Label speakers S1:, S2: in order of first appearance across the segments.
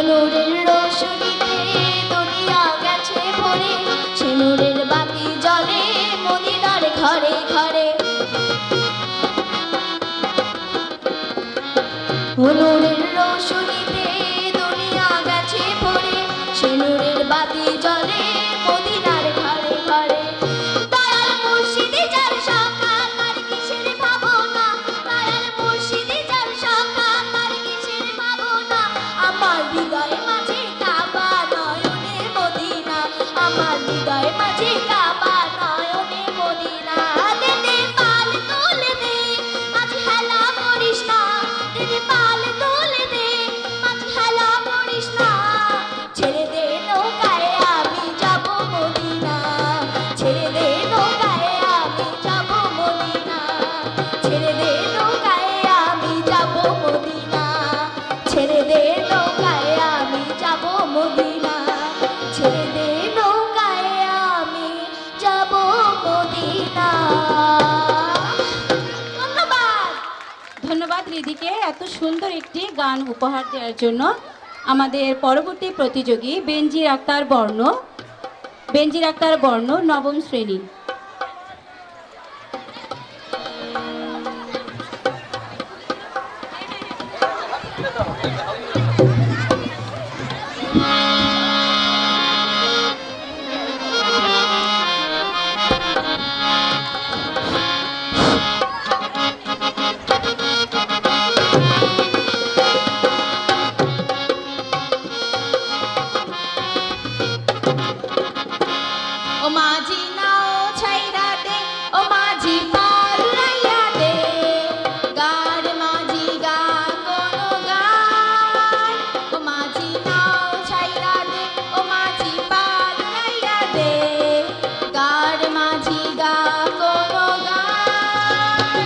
S1: নূরের রোশনীতে দুনিয়া গেছে ভরে, সে নূরের বাতি জ্বলে মদিনার ঘরে ঘরে। নূরের রোশনীতে দুনিয়া গেছে ভরে, সে নূরের বাতি জ্বলে মদিনার ঘরে ঘরে। দয়াল মুর্শিদে যার শাখা তার কিসের ভাবনা, দয়াল মুর্শিদে যার শাখা তার কিসের ভাবনা। আমার হৃদয় মাঝে কাবা নয়নে মদিনা, আমার হৃদয় মাঝে কাবা নয়নে মদিনা। দে দে পাল তোলে দে আজ হেলা করিস না, দে দে পাল তোলে দে আজ হেলা করিস না। ছেড়ে দে নৌকায় আমি যাব মদিনা, ছেড়ে দে নৌকায় আমি যাব মদিনা, ছেড়ে দে নৌকায় আমি যাব মদিনা, ছেড়ে দে নৌকায় আমি যাব মদিনা, ছেড়ে দে নৌকায় আমি যাব মদিনা। ধন্যবাদ।
S2: ধন্যবাদ রিদিকে এত সুন্দর একটি গান উপহার দেওয়ার জন্য। আমাদের পরবর্তী প্রতিযোগী বেনজির আক্তার বর্ণ নবম শ্রেণী।
S1: ও মাঝি নাও ছাইরা দে, ও মাঝি পাল রাইয়া দে, গার মাঝি গা কোনো গান। ও মাঝি নাও ছাইরা দে, ও মাঝি পাল রাইয়া দে, গার মাঝি গা কোনো গান।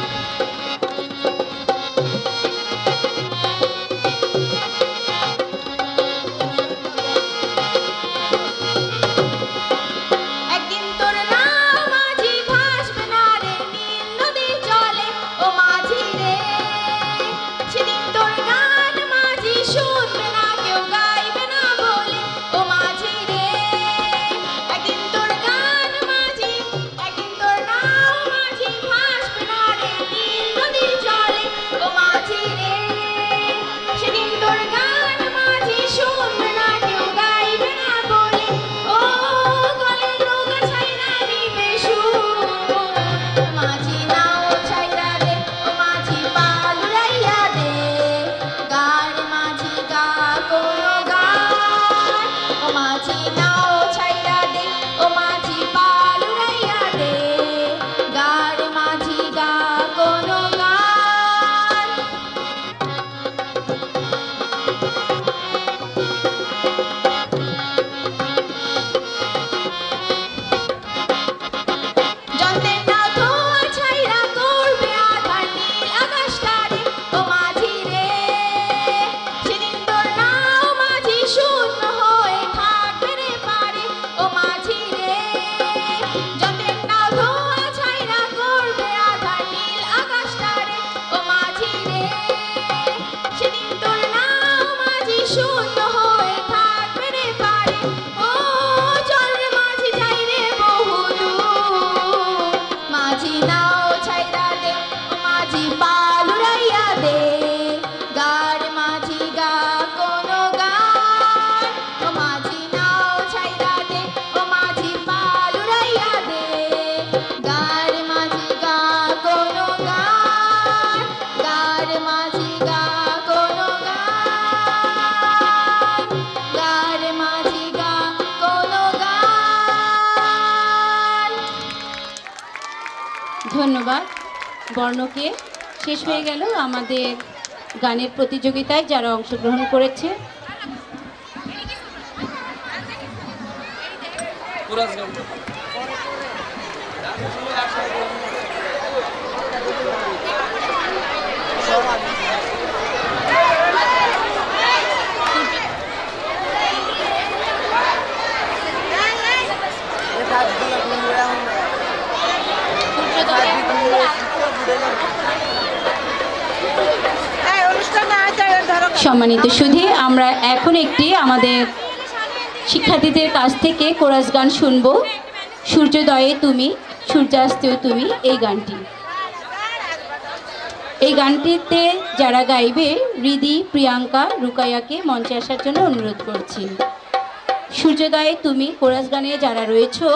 S1: একদিন তোর নাও মাঝি ভাসবে না রে নীল নদীর জলে, ও মাঝি রে। সেদিন তোর গান মাঝি শুনবে না কেউ গাইবে না বলে, ও মাঝি রে। একদিন তোর গান মাঝি, একদিন তোর নাও মাঝি ভাসবে না রে নীল নদীর জলে, ও মাঝি রে। সেদিন তোর গান মাঝি শুনবে না কেউ গাইবে না বলে, ও গলের নৌকা ছাইরা নিবে সুর। মাঝি নাও ছাইরা দে, ও মাঝি পাল উড়াইয়া দে, গার মাঝি গা কোনো গান। ও মাঝি নাও ছাইরা দে, ও মাঝি পাল উড়াইয়া দে, গার মাঝি গা কোনো গান। যন্ত্রের নাও ধোঁয়া ছাইরা করবে আধার নীল আকাশটারে, ও মাঝি রে। সেদিন তোর নাও মাঝি শূন্য হয়ে থাকবে রে পারে, ও মাঝি রে। যন্ত্রের নাও ধোঁয়া ছাইরা করবে আধার নীল আকাশটারে, ও মাঝি রে। সেদিন তোর নাও মাঝি শূন্য হয়ে থাকবে রে পারে, ও চল রে মাঝি যাই রে বহুদূর। মাঝি নাও ছাইরা দে, ও মাঝি পাল উড়াইয়া দে, গার মাঝি গা কোনো গান। ও মাঝি নাও ছাইরা দে, ও মাঝি পাল উড়াইয়া দে, গার মাঝি গা কোনো গান, গার মাঝি গা কোনো গান, গার মাঝি গা কোনো গান।
S2: ধন্যবাদ বর্ণকে। শেষ হয়ে গেল আমাদের গানের প্রতিযোগিতায় যারা অংশগ্রহণ করেছে। সম্মানিত সুধী, আমরা এখন একটি আমাদের শিক্ষার্থীদের কাছ থেকে কোরাস গান শুনবো। সূর্যোদয়ে তুমি, সূর্যাস্তেও তুমি, এই গানটি। এই গানটিতে যারা গাইবে রিদি, প্রিয়াঙ্কা, রুকাইয়াকে মঞ্চে আসার জন্য অনুরোধ করছি। সূর্যোদয়ে তুমি কোরাস গানে যারা রয়েছো